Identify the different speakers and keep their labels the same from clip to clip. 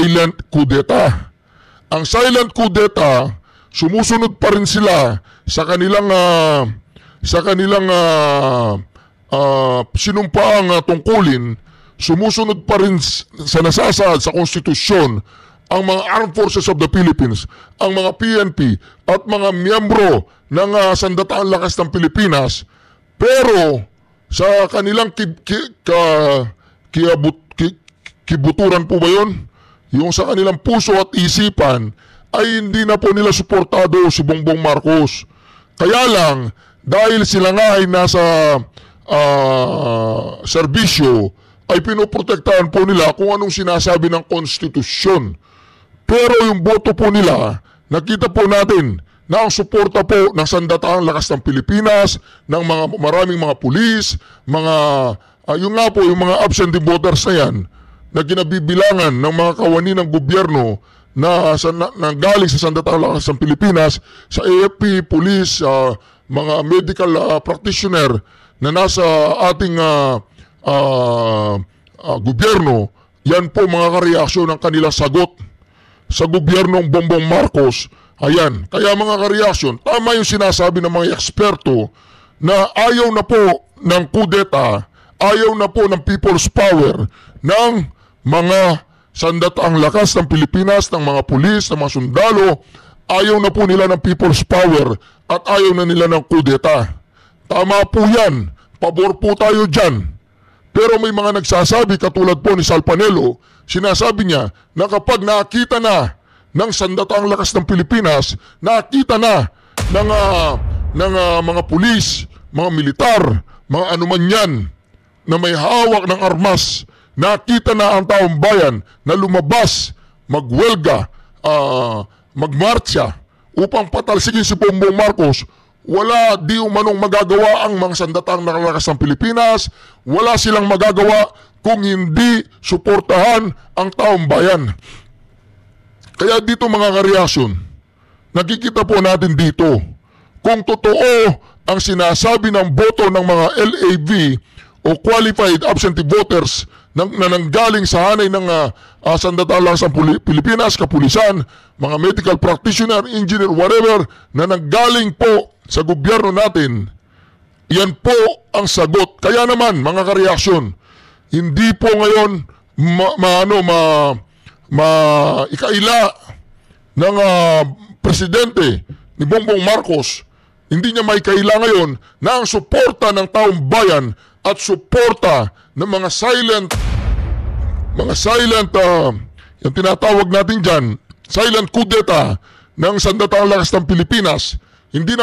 Speaker 1: silent kudeta. Ang silent kudeta, sumusunod pa rin sila sa kanilang sinumpaang tungkulin, sumusunod pa rin sa nasasaad sa konstitusyon ang mga Armed Forces of the Philippines, ang mga PNP at mga miyembro ng Sandataang Lakas ng Pilipinas, pero sa kanilang kibuturan po ba yun? Yung sa kanilang puso at isipan ay hindi na po nila suportado si Bongbong Marcos. Kaya lang, dahil sila nga ay nasa serbisyo, ay pinoprotektahan po nila kung anong sinasabi ng konstitusyon. Pero yung boto po nila, nakita po natin na ang suporta po ng Sandataang Lakas ng Pilipinas, ng maraming mga pulis, yung nga po, yung mga absentee voters na yan, na ginabibilangan ng mga kawani ng gobyerno na galing sa Sandataang Lakas ng Pilipinas, sa AFP, pulis, mga medical practitioner na nasa ating gobyerno, yan po mga kareaksyon ng kanilang sagot sa gobyernong Bongbong Marcos. Ayan, kaya mga kareaksyon, tama yung sinasabi ng mga eksperto na ayaw na po ng kudeta, ayaw na po ng people's power ng mga Sandataang Lakas ng Pilipinas, ng mga pulis, ng mga sundalo. Ayaw na po nila ng people's power at ayaw na nila ng kudeta. Tama po yan, pabor po tayo dyan. Pero may mga nagsasabi, katulad po ni Salpanelo, sinasabi niya na kapag nakita na ng Sandataang Lakas ng Pilipinas, nakita na ng mga pulis, mga militar, mga anuman yan na may hawak ng armas, nakita na ang taong bayan na lumabas, magwelga, magmarcha upang patalsigin si Bongbong Marcos, wala di umanong magagawa ang mga Sandataang Lakas ng Pilipinas, wala silang magagawa kung hindi suportahan ang taong bayan. Kaya dito mga kareaksyon, nakikita po natin dito kung totoo ang sinasabi ng boto ng mga LAV o Qualified Absentee Voters na nanggaling sa hanay ng Sandataang Lakas ng Pilipinas, kapulisan, mga medical practitioner, engineer, whatever, na nanggaling po sa gobyerno natin, yan po ang sagot. Kaya naman mga kareaksyon, hindi po ngayon ikaila ng presidente ni Bongbong Marcos, hindi niya maikaila ngayon na ang suporta ng taong bayan at suporta ng mga silent yung tinatawag natin dyan, silent kudeta ng Sandataang Lakas ng Pilipinas, hindi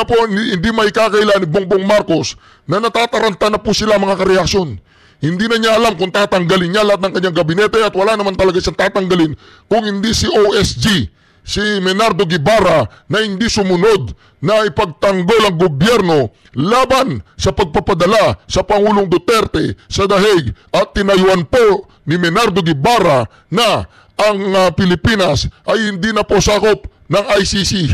Speaker 1: maikakaila ni Bongbong Marcos na natataranta na po sila mga kareaksyon. Hindi na niya alam kung tatanggalin niya lahat ng kanyang gabinete at wala naman talaga siyang tatanggalin kung hindi si OSG, si Menardo Guevara, na hindi sumunod na ipagtanggol ang gobyerno laban sa pagpapadala sa Pangulong Duterte sa Dahig at tinayuan po ni Menardo Guevara na ang Pilipinas ay hindi na po sakop ng ICC.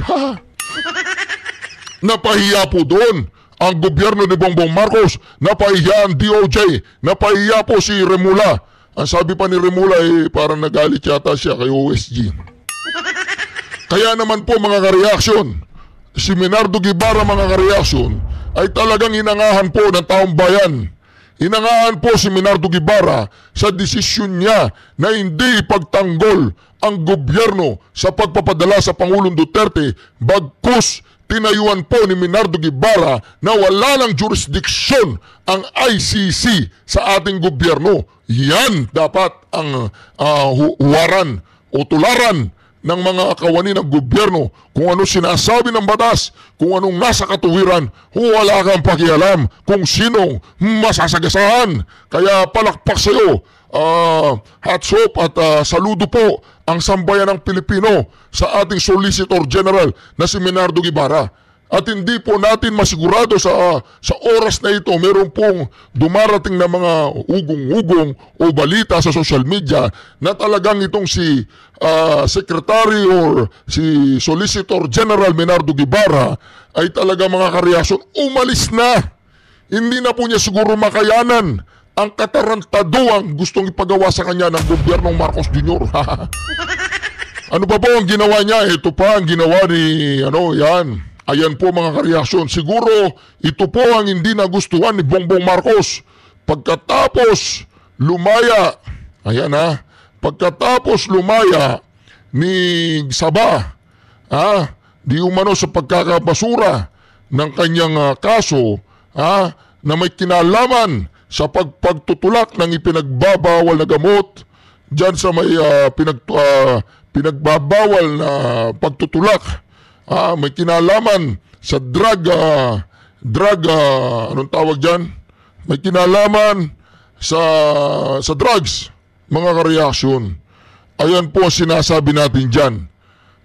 Speaker 1: Napahiya po doon ang gobyerno ni Bongbong Marcos, napahiya ang DOJ, napahiya po si Remula. Ang sabi pa ni Remula parang nagalit yata siya kay OSG. Kaya naman po mga kareaksyon, si Menardo Guevara mga kareaksyon ay talagang inangahan po ng taong bayan. Inangahan po si Menardo Guevara sa desisyon niya na hindi ipagtanggol ang gobyerno sa pagpapadala sa Pangulong Duterte, bagkus tinayuan po ni Menardo Guevara na wala ng jurisdiksyon ang ICC sa ating gobyerno. Yan dapat ang huwaran o tularan ng mga kawani ng gobyerno. Kung ano sinasabi ng batas, kung anong nasa katuwiran, wala kang pakialam kung sinong masasagasahan. Kaya palakpak sa iyo, hats off at saludo po ang sambayan ng Pilipino sa ating Solicitor General na si Menardo Guevara. At hindi po natin masigurado sa oras na ito, meron pong dumarating na mga ugong-ugong o balita sa social media na talagang itong si Secretary or si Solicitor General Menardo Guevara ay talaga mga kareaksyon, umalis na. Hindi na po niya siguro makayanan ang katarantaduang gustong ipagawa sa kanya ng gobyernong Marcos Jr. Ano pa po ang ginawa niya? Ito pa ang ginawa ni, yan. Ayan po mga kareaksyon. Siguro, ito po ang hindi nagustuhan ni Bongbong Marcos. Pagkatapos lumaya, pagkatapos lumaya ni Saba, di umano sa pagkakabasura ng kanyang kaso, na may kinalaman sa pagtutulak ng ipinagbabawal na gamot, dyan sa may pinagbabawal na pagtutulak, may kinalaman sa anong tawag dyan? May kinalaman sa drugs, mga kareaksyon. Ayan po sinasabi natin dyan.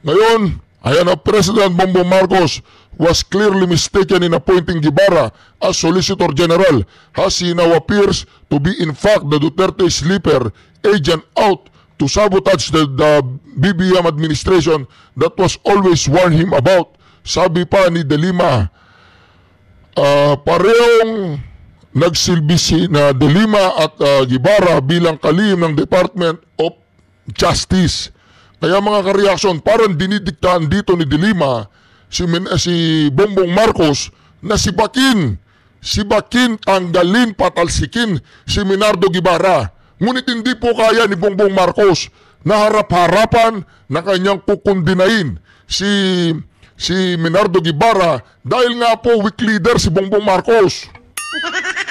Speaker 1: Ngayon, ayan na President Bongbong Marcos was clearly mistaken in appointing Guevara as Solicitor General, as he now appears to be in fact the Duterte sleeper agent out to sabotage the BBM administration that was always warned him about. Sabi pa ni De Lima, parehong nagsilbi na De Lima at Guevara bilang kalihim ng Department of Justice. Kaya mga kareaksyon, parang dinidiktahan dito ni De Lima si Bongbong Marcos na si Bakin, tanggalin, patalsikin si Menardo Guevara. Ngunit hindi po kaya ni Bongbong Marcos na harap-harapan na kanyang kukundinain si Menardo Guevara dahil nga po weak leader si Bongbong Marcos.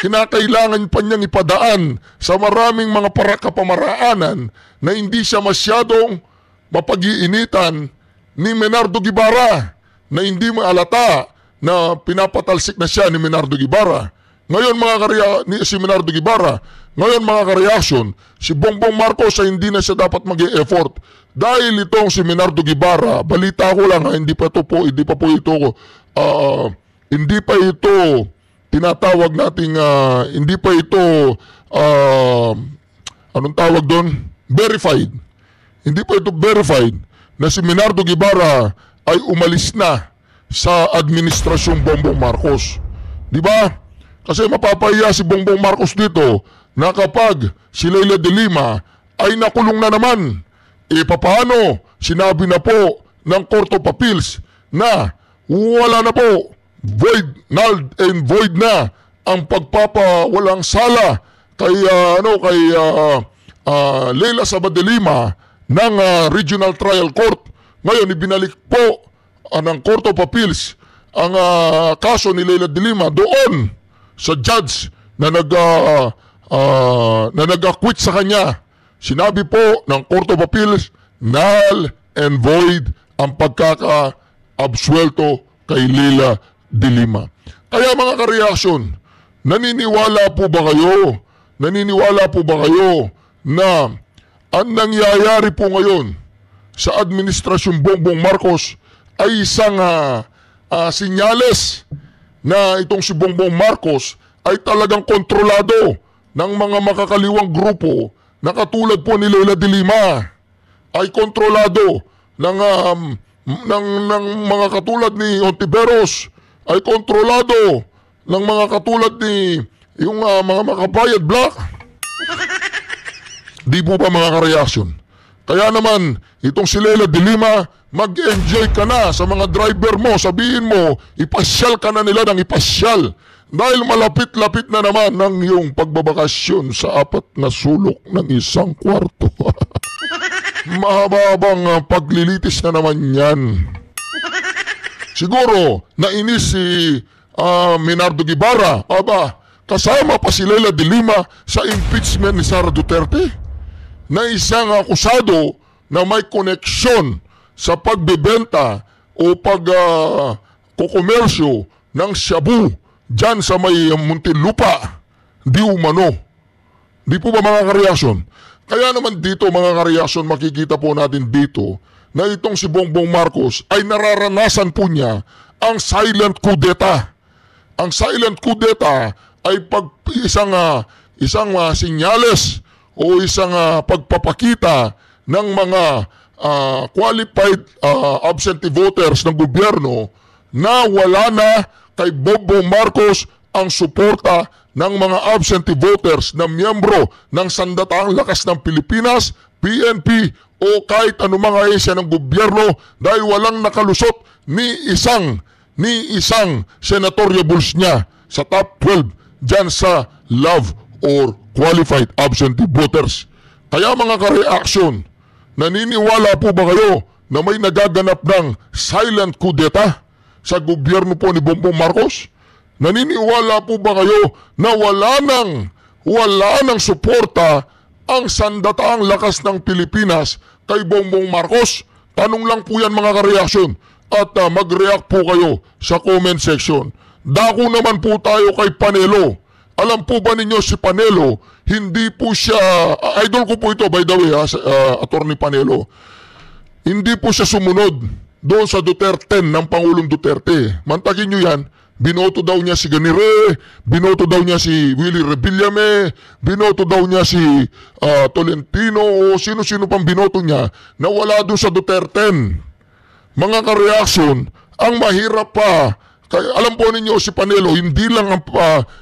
Speaker 1: Kinakailangan pa niyang ipadaan sa maraming mga kapamaraanan na hindi siya masyadong mapag-iinitan ni Menardo Guevara, na hindi maalata na pinapatalsik na siya ni Menardo Guevara. Ngayon si Menardo Guevara, ngayon mga kareaksyon, si Bongbong Marcos ay hindi na siya dapat mag-e-effort. Dahil itong si Menardo Guevara, balita ko lang, hindi pa ito tinatawag nating, hindi pa ito, anong tawag doon? Verified. Hindi pa ito verified na si Menardo Guevara ay umalis na sa administrasyong Bongbong Marcos. Di ba? Kasi mapapahiya si Bongbong Marcos dito na kapag si Leila de Lima ay nakulong na naman, papaano? Sinabi na po ng Court of Appeals na wala na po, null and void na ang pagpapawalang sala kay Leila Saba de Lima ng Regional Trial Court. Ngayon, ibinalik po ng Court of Appeals ang kaso ni Leila de Lima doon sa judge na nag-acquit sa kanya. Sinabi po ng Court of Appeals, null and void ang pagkaka-absuelto kay Leila de Lima. Kaya mga kareaksyon, naniniwala po ba kayo na ang nangyayari po ngayon sa administrasyon Bongbong Marcos ay isang sinyales na itong si Bongbong Marcos ay talagang kontrolado ng mga makakaliwang grupo na katulad po ni Leila de Lima, ay kontrolado ng mga katulad ni Hontiveros, ay kontrolado ng mga katulad ni yung mga makabayad black. Di po ba mga kareaksyon? Kaya naman, itong si Leila de Lima, mag-enjoy ka na sa mga driver mo. Sabihin mo, ipasyal ka na nila ng ipasyal. Dahil malapit-lapit na naman ng iyong pagbabakasyon sa 4 na sulok ng isang kwarto. Mahababang paglilitis na naman yan. Siguro, nainis si Menardo Guevara. Kasama pa si Leila de Lima sa impeachment ni Sara Duterte, na isang akusado na may koneksyon sa pagbebenta o pagkukomersyo ng shabu dyan sa may Muntinlupa, di umano. Di po ba mga kareaksyon? Kaya naman dito mga kareaksyon, makikita po natin dito na itong si Bongbong Marcos ay nararanasan po niya ang silent coup d'etat. Ang silent coup d'etat ay isang sinyales o isang pagpapakita ng mga qualified absentee voters ng gobyerno na wala na kay Bongbong Marcos ang suporta ng mga absentee voters na miyembro ng Sandataang Lakas ng Pilipinas, PNP o kahit anumang ahensya ng gobyerno dahil walang nakalusot ni isang senatoriables niya sa top 12 dyan sa love or qualified absentee voters. Kaya mga ka-reaction, naniniwala po ba kayo na may nagaganap ng silent coup d'etat sa gobyerno po ni Bongbong Marcos? Naniniwala po ba kayo na wala nang suporta ang Sandataang Lakas ng Pilipinas kay Bongbong Marcos? Tanong lang po yan mga ka-reaction at mag-react po kayo sa comment section. Dako naman po tayo kay Panelo. Alam po ba ninyo si Panelo, hindi po siya, idol ko po ito by the way Attorney Panelo, hindi po siya sumunod doon sa Duterte ng Pangulong Duterte. Mantakin nyo yan. Binoto daw niya si Ganire, binoto daw niya si Willie Revillame, binoto daw niya si Tolentino o sino-sino pang binoto niya na wala doon sa Duterte. Mga ka-reaction, ang mahirap pa, alam po ninyo si Panelo, hindi lang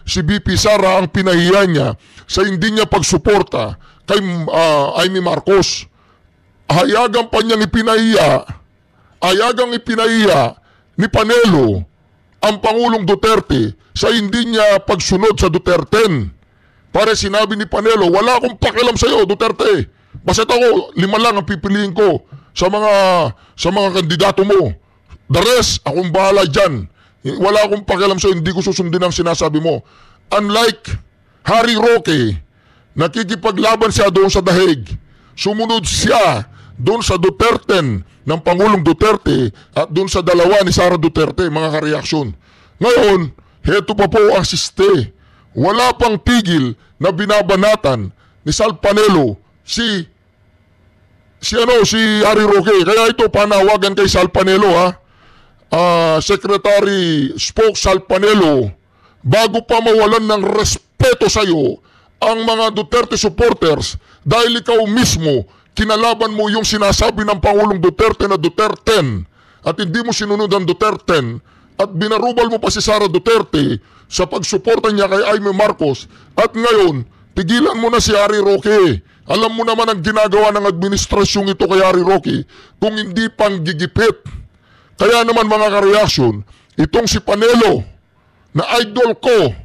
Speaker 1: si BP Sara ang pinahiya niya sa hindi niya pagsuporta kay Amy Marcos. Hayagang pa niyang ipinahiya ni Panelo ang Pangulong Duterte sa hindi niya pagsunod sa Duterte. Para sinabi ni Panelo, wala akong pakialam sa iyo, Duterte. Basta ako, 5 lang ang pipiliin ko sa mga kandidato mo. The rest, akong bahala dyan. Wala akong pakialam sa iyo, hindi ko susundin ang sinasabi mo. Unlike Harry Roque, nakikipaglaban siya doon sa Dahig. Sumunod siya doon sa Duterte ng Pangulong Duterte at doon sa dalawa ni Sara Duterte, mga ka-reaksyon. Ngayon, heto pa po ang siste. Wala pang tigil na binabanatan ni Sal Panelo si Harry Roque. Kaya ito panawagan kay Sal Panelo Secretary Spoke Sal Panelo, bago pa mawalan ng respeto sa iyo ang mga Duterte supporters dahil ikaw mismo kinalaban mo yung sinasabi ng Pangulong Duterte na Duterte at hindi mo sinunod ang Duterte at binarubal mo pa si Sara Duterte sa pagsuporta niya kay Amy Marcos at ngayon, tigilan mo na si Harry Roque. Alam mo naman ang ginagawa ng administrasyong ito kay Harry Roque kung hindi pang gigipit. Kaya naman mga ka-reaction, itong si Panelo na idol ko,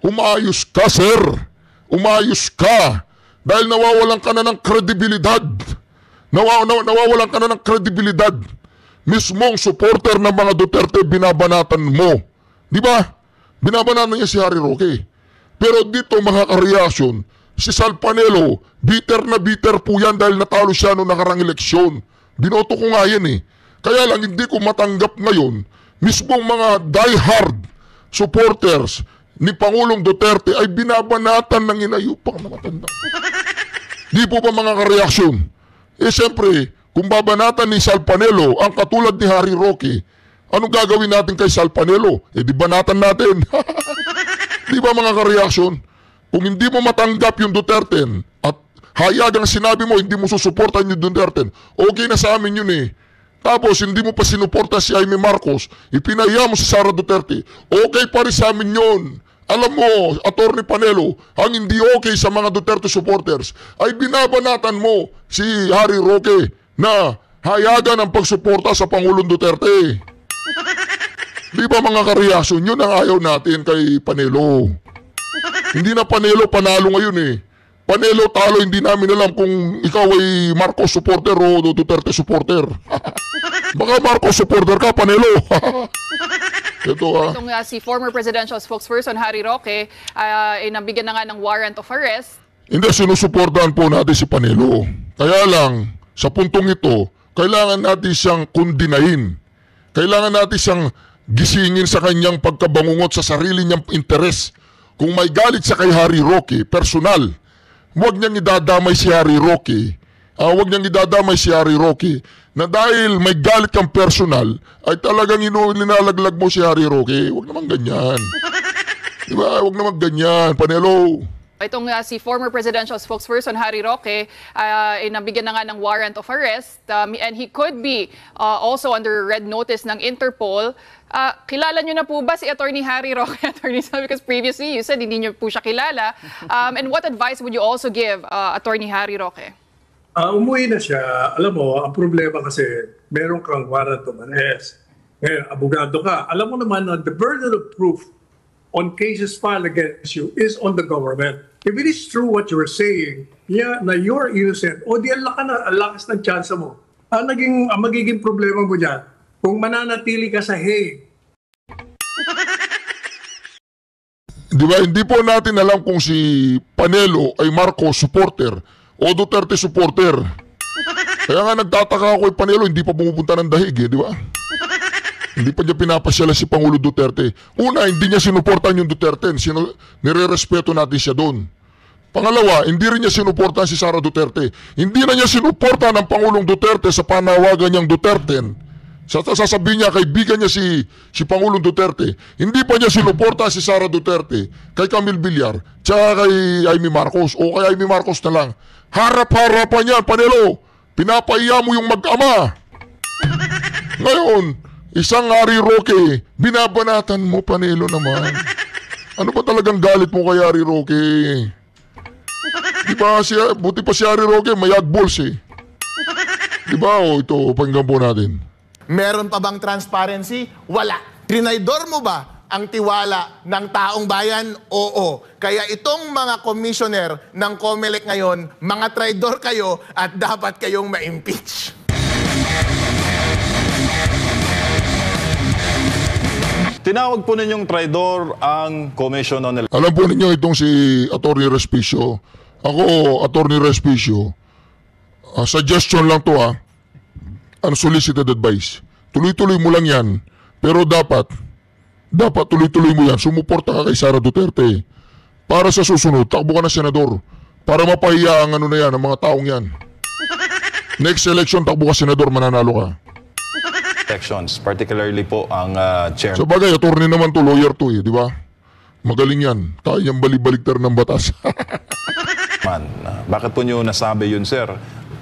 Speaker 1: umayos ka sir, umayos ka. Dahil nawawalan ka na ng kredibilidad. Nawawalan ka na ng kredibilidad. Mismong supporter ng mga Duterte, binabanatan mo. Di ba? Binabanatan niya si Harry Roque. Pero dito mga ka-reaction, si Sal Panelo, bitter na bitter po yan dahil natalo siya noong nakarang eleksyon. Binoto ko nga yan eh. Kaya lang hindi ko matanggap ngayon, mismong mga diehard supporters ni Pangulong Duterte ay binabanatan ng inayupang na matanda. Di po ba mga ka-reaksyon? Siyempre, kung babanatan ni Sal Panelo ang katulad ni Harry Roque, anong gagawin natin kay Sal Panelo? Di banatan natin. Di ba mga ka-reaksyon? Kung hindi mo matanggap yung Duterte at hayagang sinabi mo hindi mo susuportan yung Duterte, okay na sa amin yun eh. Tapos hindi mo pa sinuporta si Amy Marcos, ipinahiya mo si Sara Duterte, okay pa rin sa amin yun. Alam mo, Attorney Panelo, ang hindi okay sa mga Duterte supporters ay binabanatan mo si Harry Roque na hayagan ang pagsuporta sa Pangulong Duterte. Di ba mga ka-reaksyon, yun ang ayaw natin kay Panelo. Hindi na Panelo panalo ngayon eh. Panelo talo, hindi namin alam kung ikaw ay Marcos supporter o Duterte supporter. Baka Marcos supporter ka, Panelo.
Speaker 2: Itong si former presidential spokesperson Harry Roque ay nabigyan na nga ng warrant of arrest.
Speaker 1: Hindi, sinusuportahan po natin si Panelo. Kaya lang, sa puntong ito, kailangan natin siyang kundinahin. Kailangan natin siyang gisingin sa kanyang pagkabangungot sa sarili niyang interes. Kung may galit siya kay Harry Roque, personal, huwag niyang idadamay si Harry Roque. Huwag niyang idadamay si Harry Roque na dahil may galit kang personal, ay talagang linalaglag mo si Harry Roque. Huwag naman ganyan. Diba? Huwag naman ganyan, Panelo.
Speaker 2: Itong si former presidential spokesperson Harry Roque ay nabigyan na nga ng warrant of arrest and he could be also under red notice ng Interpol. Kilala nyo na po ba si Attorney Harry Roque, Attorney Sam? Because previously you said hindi nyo po siya kilala. And what advice would you also give Attorney Harry Roque?
Speaker 3: Umuwi na siya. Alam mo, ang problema kasi meron kang warrant of arrest. Ngayon, abogado ka. Alam mo naman na the burden of proof on cases filed against you is on the government. If it is true what you are saying, na you're innocent, o di ang lakas ng chance mo. Ang magiging problema mo dyan, kung mananatili ka sa Hague.
Speaker 1: Di ba, hindi po natin alam kung si Panelo ay Marcos supporter o Duterte supporter. Kaya nga nagtataka ako kay Panelo, hindi pa pumupunta ng dahig di ba? Hindi pa niya pinapasyala si Pangulo Duterte. Una, hindi niya sinuportahan yung Duterte. Nire-respeto natin siya doon. Pangalawa, hindi rin niya sinuportahan si Sara Duterte. Hindi na niya sinuportahan ng Pangulong Duterte sa panawagan niyang Duterte. Sasabihin niya, kaibigan niya si Pangulong Duterte. Hindi pa niya sinuportahan si Sara Duterte kay Camille Villar, tsaka kay Amy Marcos, o kay Amy Marcos na lang. Harap-harapan yan, Panelo. Pinapaiya mo yung mag-ama. Ngayon, isang Harry Roque, binabanatan mo, Panelo naman. Ano ba talagang galit mo kay Harry Roque? Di ba, buti pa si Harry Roque, may balls Di ba, ito, pakinggan po natin.
Speaker 4: Meron pa bang transparency? Wala. Trinaydor mo ba ang tiwala ng taong bayan? Oo. Kaya itong mga commissioner ng COMELEC ngayon, mga traidor kayo at dapat kayong ma-impeach.
Speaker 5: Tinawag po ninyong traidor ang Commission on Elections.
Speaker 1: Alam po ninyo itong si Atty. Respicio. Ako, Atty. Respicio, suggestion lang to unsolicited advice. Tuloy-tuloy mo lang yan. Pero dapat tuloy-tuloy mo yan. Sumuporta ka kay Sara Duterte. Para sa susunod, takbo ka na senador. Para mapahiya ang ang mga taong yan. Next election, takbo ka senador, mananalo ka.
Speaker 5: Elections, particularly po ang chairman.
Speaker 1: Sa bagay, attorney naman to, lawyer to di ba? Magaling yan. Kaya niyang balik-baliktar ng batas.
Speaker 5: Bakit po niyo nasabi yun, sir?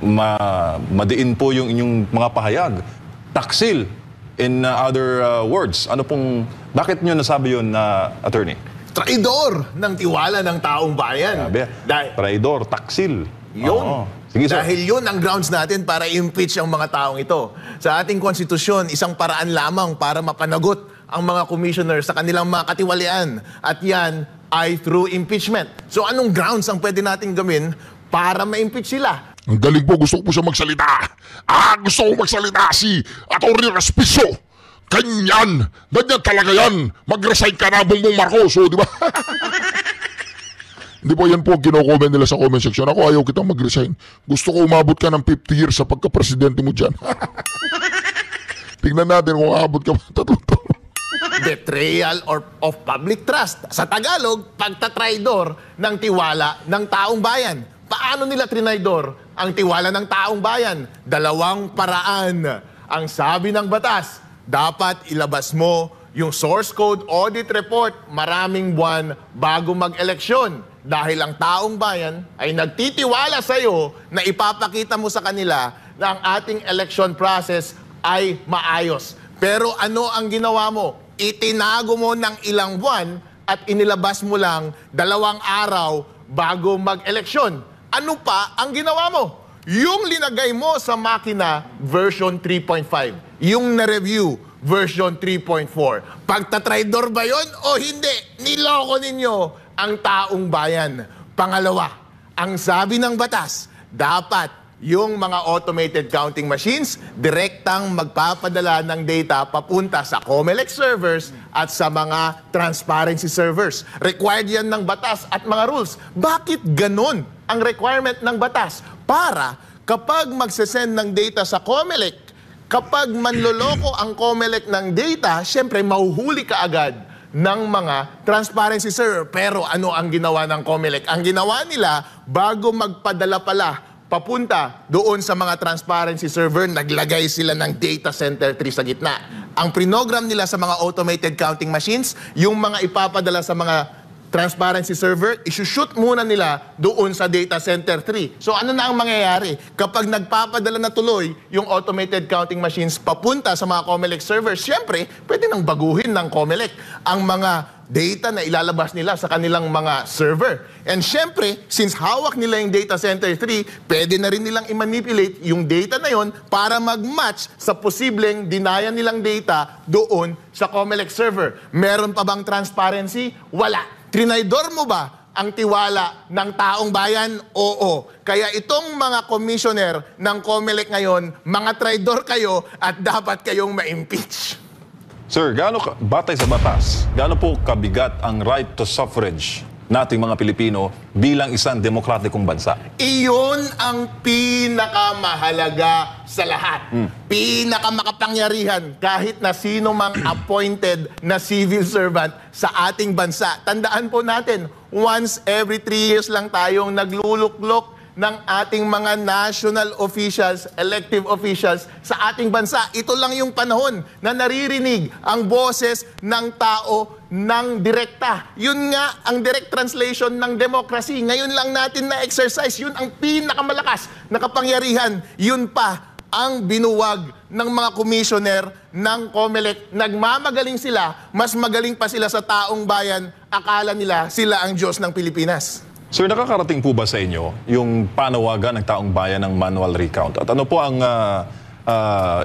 Speaker 5: Madiin po yung inyong mga pahayag. Taksil, in other words. Bakit niyo nasabi yun, attorney?
Speaker 4: Traidor ng tiwala ng taong bayan.
Speaker 5: Sabi, traidor, taksil.
Speaker 4: Yun.
Speaker 5: Sige, sir.
Speaker 4: Dahil yun ang grounds natin para impeach ang mga taong ito. Sa ating konstitusyon, isang paraan lamang para mapanagot ang mga commissioner sa kanilang mga katiwalian. At yan ay through impeachment. So anong grounds ang pwede natin gawin para ma-impeach sila?
Speaker 1: Ang galing po, gusto ko po siya magsalita. Gusto ko magsalita si Atty. Respicio. Ganyan talaga yan. Mag-resign ka na, Bongbong Marcos, di ba? Hindi po, yan po kino-comment nila sa comment section. Ako, ayaw kitang mag-resign. Gusto ko umabot ka ng 50 years sa pagka-presidente mo dyan. Tingnan natin kung aabot ka pa 3 taon.
Speaker 4: Betrayal of public trust. Sa Tagalog, pagtatraidor ng tiwala ng taong bayan. Paano nila trinaydor ang tiwala ng taong bayan? 2 paraan. Ang sabi ng batas, dapat ilabas mo yung source code audit report maraming buwan bago mag-eleksyon. Dahil ang taong bayan ay nagtitiwala sa iyo na ipapakita mo sa kanila na ang ating election process ay maayos. Pero ano ang ginawa mo? Itinago mo ng ilang buwan at inilabas mo lang 2 araw bago mag-eleksyon. Ano pa ang ginawa mo? Yung linagay mo sa makina version 3.5. Yung na-review version 3.4. Pagtatraidor ba yon o hindi? Niloko ninyo ang taong bayan. Pangalawa, ang sabi ng batas, dapat yung mga automated counting machines direktang magpapadala ng data papunta sa COMELEC servers at sa mga transparency servers. Required yan ng batas at mga rules. Bakit ganun ang requirement ng batas? Para kapag magsesend ng data sa COMELEC, kapag manloloko ang COMELEC ng data, syempre mahuhuli ka agad ng mga transparency server. Pero ano ang ginawa ng COMELEC? Ang ginawa nila, bago magpadala pala papunta doon sa mga transparency server, naglagay sila ng data center 3 sa gitna. Ang prinogram nila sa mga automated counting machines, yung mga ipapadala sa mga transparency server, isushoot muna nila doon sa data center 3. So ano na ang mangyayari? Kapag nagpapadala na tuloy yung automated counting machines papunta sa mga COMELEC servers, syempre, pwede nang baguhin ng COMELEC ang mga data na ilalabas nila sa kanilang mga server. And syempre, since hawak nila yung data center 3, pwede na rin nilang i-manipulate yung data na yon para mag-match sa posibleng dinayan nilang data doon sa COMELEC server. Meron pa bang transparency? Wala. Trinaydor mo ba ang tiwala ng taong bayan? Oo. Kaya itong mga commissioner ng COMELEC ngayon, mga traidor kayo at dapat kayong ma-impeach.
Speaker 5: Sir, batay sa batas, gaano po kabigat ang right to suffrage nating mga Pilipino bilang isang demokratikong bansa?
Speaker 4: Iyon ang pinakamahalaga sa lahat. Pinakamakapangyarihan kahit na sino mang appointed na civil servant sa ating bansa. Tandaan po natin, once every 3 years lang tayong nagluluklok ng ating mga national officials, elective officials sa ating bansa. Ito lang yung panahon na naririnig ang boses ng tao ng direkta. Yun nga ang direct translation ng democracy. Ngayon lang natin na-exercise. Yun ang pinakamalakas na kapangyarihan. Yun pa ang binuwag ng mga commissioner ng COMELEC. Nagmamagaling sila, mas magaling pa sila sa taong bayan. Akala nila sila ang Diyos ng Pilipinas.
Speaker 5: Sir, nakakarating po ba sa inyo yung panawagan ng taong bayan ng manual recount? At ano po ang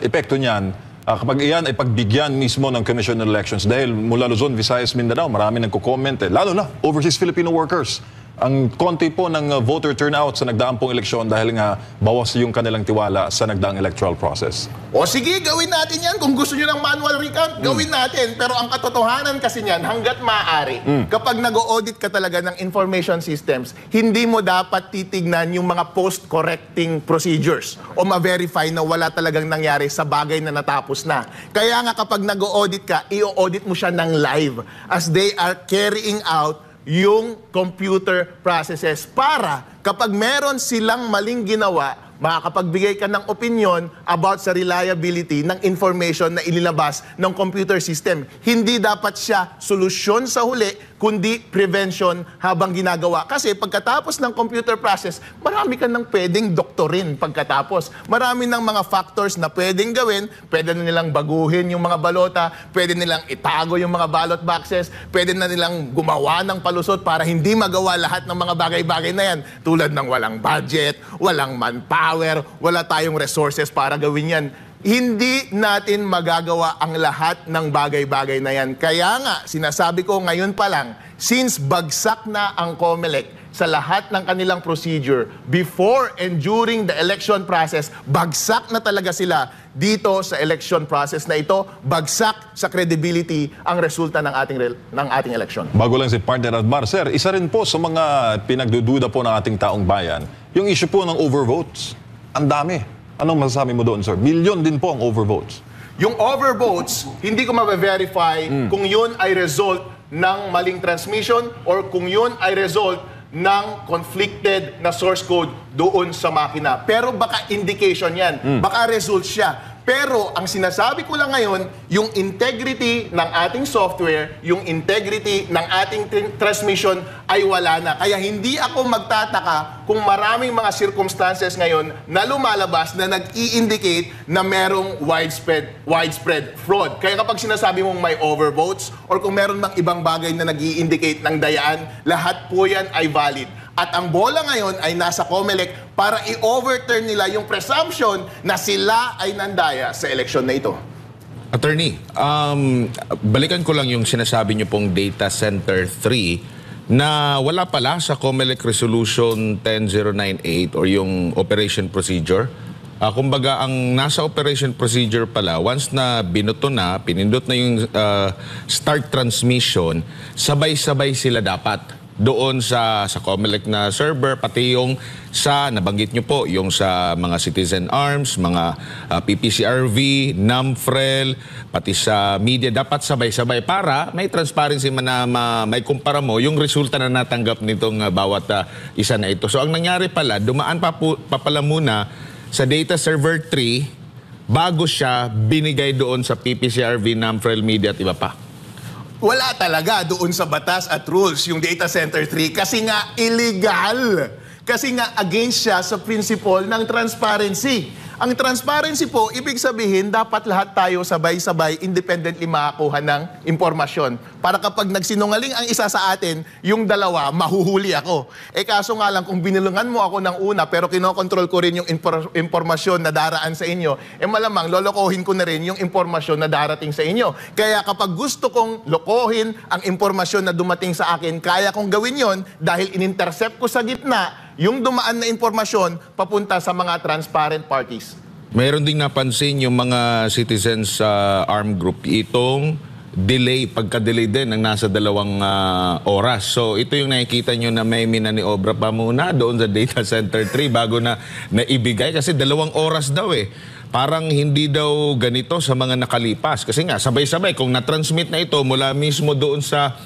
Speaker 5: epekto niyan kapag iyan ay pagbigyan mismo ng Commission on Elections? Dahil mula Luzon, Visayas, Mindanao, marami nagko-comment lalo na overseas Filipino workers. Ang konti po ng voter turnout sa nagdaang pong eleksyon dahil nga bawas yung kanilang tiwala sa nagdaang electoral process.
Speaker 4: O sige, gawin natin yan. Kung gusto nyo ng manual recount, gawin natin. Pero ang katotohanan kasi niyan, hanggat maaari, kapag nag-audit ka talaga ng information systems, hindi mo dapat titignan yung mga post-correcting procedures o ma-verify na wala talagang nangyari sa bagay na natapos na. Kaya nga kapag nag-audit ka, i-audit mo siya ng live as they are carrying out yung computer processes para kapag meron silang maling ginawa, makakapagbigay ka ng opinion about sa reliability ng information na inilabas ng computer system. Hindi dapat siya solusyon sa huli, kundi prevention habang ginagawa. Kasi pagkatapos ng computer process, marami ka nang pwedeng doktorin pagkatapos. Marami ng mga factors na pwedeng gawin. Pwede na nilang baguhin yung mga balota, pwede nilang itago yung mga ballot boxes, pwede na nilang gumawa ng palusot para hindi magawa lahat ng mga bagay-bagay na yan. Tulad ng walang budget, walang manpower, wala tayong resources para gawin yan. Hindi natin magagawa ang lahat ng bagay-bagay na yan. Kaya nga, sinasabi ko ngayon pa lang, since bagsak na ang COMELEC sa lahat ng kanilang procedure before and during the election process, bagsak na talaga sila dito sa election process na ito, bagsak sa credibility ang resulta ng ating election.
Speaker 5: Bago lang si Partner Admar, Sir, isa rin po sa mga pinagdududa po ng ating taong bayan, yung issue po ng overvotes. Ang dami. Anong masasabi mo doon, sir? Milyon din po ang overvotes.
Speaker 4: Yung overvotes, hindi ko ma-verify kung yun ay result ng maling transmission or kung yun ay result ng conflicted na source code doon sa makina. Pero baka indication yan. Baka result siya. Pero ang sinasabi ko lang ngayon, yung integrity ng ating software, yung integrity ng ating transmission ay wala na. Kaya hindi ako magtataka kung maraming mga circumstances ngayon na lumalabas na nag-i-indicate na merong widespread fraud. Kaya kapag sinasabi mong may overvotes or kung meron mang ibang bagay na nag-i-indicate ng dayaan, lahat po yan ay valid. At ang bola ngayon ay nasa COMELEC para i-overturn nila yung presumption na sila ay nandaya sa eleksyon na ito.
Speaker 6: Attorney, balikan ko lang yung sinasabi niyo pong Data Center 3 na wala pala sa COMELEC Resolution 10098 or yung Operation Procedure. Kumbaga, ang nasa Operation Procedure pala, once na binoto na, pinindot na yung start transmission, sabay-sabay sila dapat doon sa COMELEC na server, pati yung sa, nabanggit nyo po, yung sa mga Citizen Arms, mga PPCRV, NAMFREL, pati sa media, dapat sabay-sabay para may transparency na may kumpara mo yung resulta na natanggap nitong bawat isa na ito. So ang nangyari pala, dumaan pa pala muna sa Data Server 3 bago siya binigay doon sa PPCRV, NAMFREL, media at iba pa.
Speaker 4: Wala talaga doon sa batas at rules yung Data Center 3 kasi nga illegal. Kasi nga against siya sa principle ng transparency. Ang transparency po, ibig sabihin, dapat lahat tayo sabay-sabay, independently makakuha ng impormasyon. Para kapag nagsinungaling ang isa sa atin, yung dalawa, mahuhuli ako. Kaso nga lang, kung binilungan mo ako ng una, pero kinokontrol ko rin yung impormasyon na daraan sa inyo, malamang lolokohin ko na rin yung impormasyon na darating sa inyo. Kaya kapag gusto kong lokohin ang impormasyon na dumating sa akin, kaya kong gawin yon dahil in-intercept ko sa gitna yung dumaan na impormasyon papunta sa mga transparent parties.
Speaker 6: Mayroon ding napansin yung mga citizens sa armed group itong delay, pagka-delay din ng nasa 2 oras. So ito yung nakikita nyo na may minaniobra pa muna doon sa Data Center 3 bago na naibigay kasi 2 oras daw eh. Parang hindi daw ganito sa mga nakalipas. Kasi nga, sabay-sabay, kung na-transmit na ito mula mismo doon sa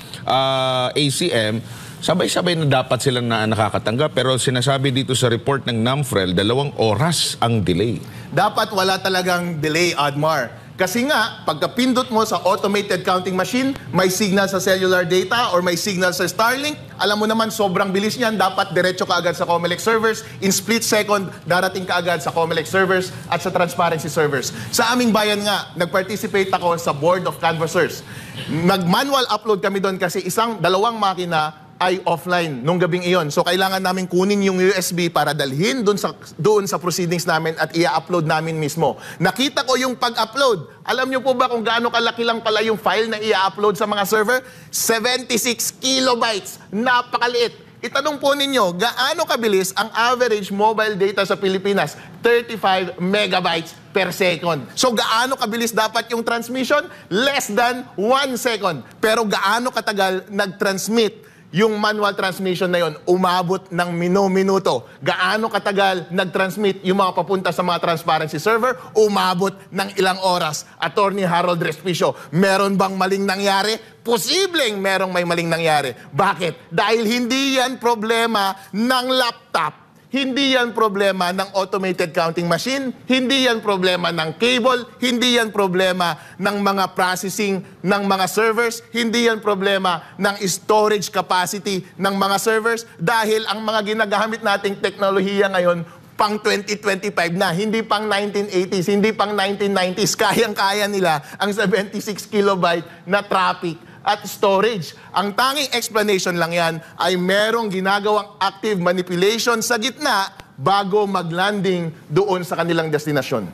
Speaker 6: ACM, sabay-sabay na dapat silang nakakatanggap. Pero sinasabi dito sa report ng NAMFREL, 2 oras ang delay.
Speaker 4: Dapat wala talagang delay, Admar. Kasi nga, pagkapindot mo sa automated counting machine, may signal sa cellular data or may signal sa Starlink, alam mo naman sobrang bilis niyan, dapat diretso ka agad sa Comelec servers, in split second, darating ka agad sa Comelec servers at sa transparency servers. Sa aming bayan nga, nag-participate ako sa Board of Canvassers. Nag-manual upload kami doon kasi 2 makina ay offline nung gabing iyon. So kailangan namin kunin yung USB para dalhin doon sa proceedings namin at i-upload namin mismo. Nakita ko yung pag-upload. Alam niyo po ba kung gaano kalaki lang pala yung file na i-upload sa mga server? 76 kilobytes. Napakaliit. Itanong po ninyo, gaano kabilis ang average mobile data sa Pilipinas? 35 megabytes per second. So gaano kabilis dapat yung transmission? Less than 1 second. Pero gaano katagal nag-transmit yung manual transmission na yon? Umabot ng minuto. Gaano katagal nag-transmit yung mga papunta sa mga transparency server? Umabot ng ilang oras. Attorney Harold Respicio, meron bang maling nangyari? Posibleng merong may maling nangyari. Bakit? Dahil hindi yan problema ng laptop. Hindi yan problema ng automated counting machine, hindi yan problema ng cable, hindi yan problema ng mga processing ng mga servers, hindi yan problema ng storage capacity ng mga servers dahil ang mga ginagamit nating teknolohiya ngayon pang 2025 na, hindi pang 1980s, hindi pang 1990s, kayang-kaya nila ang 76 kilobyte na traffic at storage. Ang tanging explanation lang yan ay merong ginagawang active manipulation sa gitna bago mag-landing doon sa kanilang destinasyon.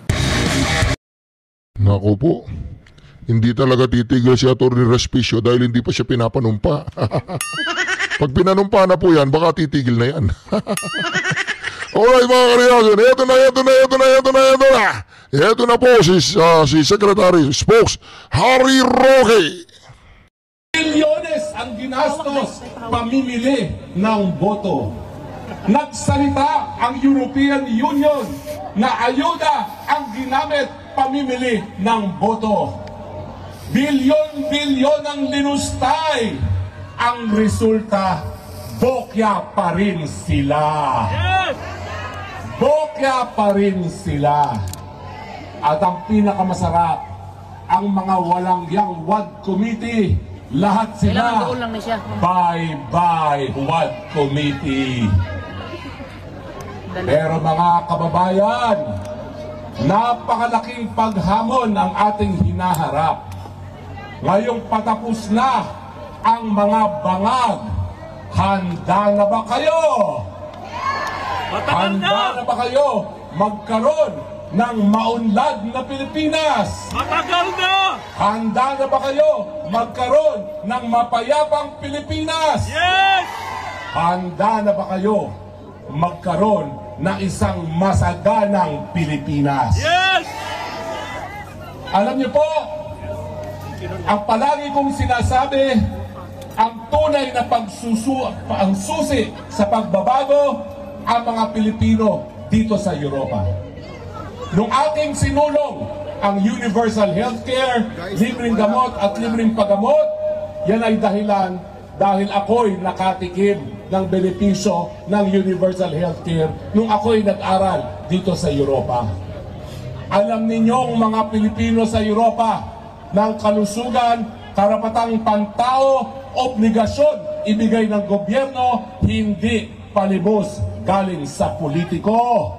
Speaker 1: Naku po, hindi talaga titigil si Atty. Respicio dahil hindi pa siya pinapanumpa. Pag pinanumpa na po yan, baka titigil na yan. Alright mga karyasan, ito na po si Secretary Spokes Harry Roque.
Speaker 7: Milyones ang ginastos pamimili ng boto. Nagsalita ang European Union na ayuda ang ginamit pamimili ng boto. Bilyon-bilyon ang linustay. Ang resulta, bokya pa rin sila. Bokya pa rin sila. At ang pinakamasarap, ang mga walang yang WAD committee, lahat sila, bye-bye WAD committee. Pero mga kababayan, napakalaking paghamon ang ating hinaharap. Ngayong patapos na ang mga bangag, handa na ba kayo? Handa na ba kayo magkaroon ng maunlad na Pilipinas?
Speaker 8: Matagal na!
Speaker 7: Handa na ba kayo magkaroon ng mapayapang Pilipinas?
Speaker 8: Yes!
Speaker 7: Handa na ba kayo magkaroon ng isang masaganang Pilipinas?
Speaker 8: Yes!
Speaker 7: Alam niyo po, ang palagi kong sinasabi, ang tunay na ang susi sa pagbabago, ang mga Pilipino dito sa Europa. Nung ating sinulong ang universal healthcare, libreng gamot at libreng paggamot, yan ay dahilan dahil ako'y nakatikim ng benepisyo ng universal healthcare nung ako'y nag-aral dito sa Europa. Alam ninyong mga Pilipino sa Europa ng kalusugan, karapatang pantao, obligasyon ibigay ng gobyerno, hindi palibos galing sa politiko.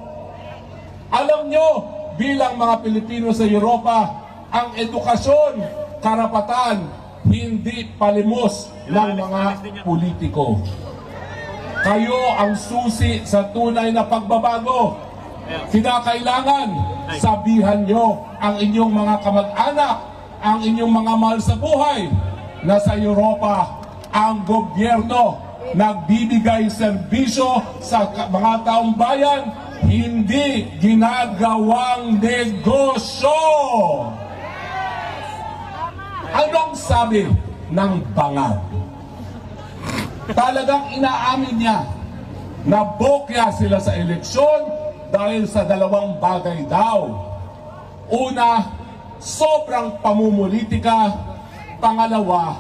Speaker 7: Alam nyo, bilang mga Pilipino sa Europa, ang edukasyon, karapatan, hindi palimos ng mga politiko. Kayo ang susi sa tunay na pagbabago. Kinakailangan sabihan nyo ang inyong mga kamag-anak, ang inyong mga mahal sa buhay, na sa Europa ang gobyerno nagbibigay serbisyo sa mga taong bayan, hindi ginagawang negosyo. Anong sabi ng bangag? Talagang inaamin niya na bokya sila sa eleksyon dahil sa dalawang bagay daw. Una, sobrang pamumulitika. Pangalawa,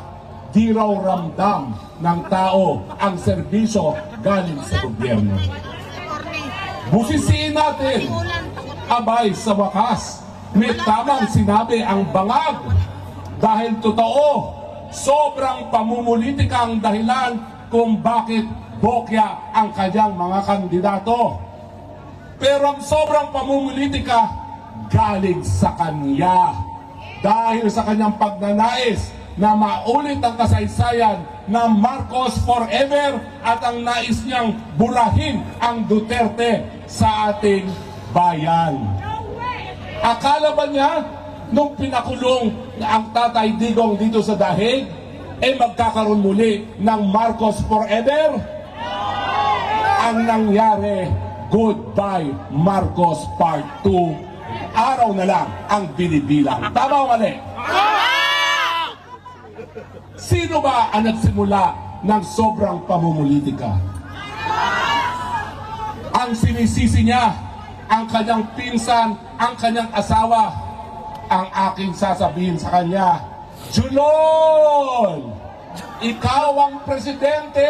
Speaker 7: di raw ramdam ng tao ang serbisyo galing sa gobyerno. Busisiin natin, abay sa wakas, may tamang sinabi ang bangag. Dahil totoo, sobrang pamumulitika ang dahilan kung bakit bokya ang kanyang mga kandidato. Pero ang sobrang pamumulitika galing sa kanya. Dahil sa kanyang pagnanais na maulit ang kasaysayan na Marcos forever at ang nais niyang burahin ang Duterte sa ating bayan. Akala ba niya nung pinakulong ang Tatay Digong dito sa Dahig, magkakaroon muli ng Marcos forever? Ang nangyari, goodbye Marcos Part 2. Araw na lang ang binibilang. Tama o mali? Sino ba ang nagsimula ng sobrang pamumulitika? Ang sinisisi niya, ang kanyang pinsan, ang kanyang asawa. Ang aking sasabihin sa kanya, Julon, ikaw ang presidente.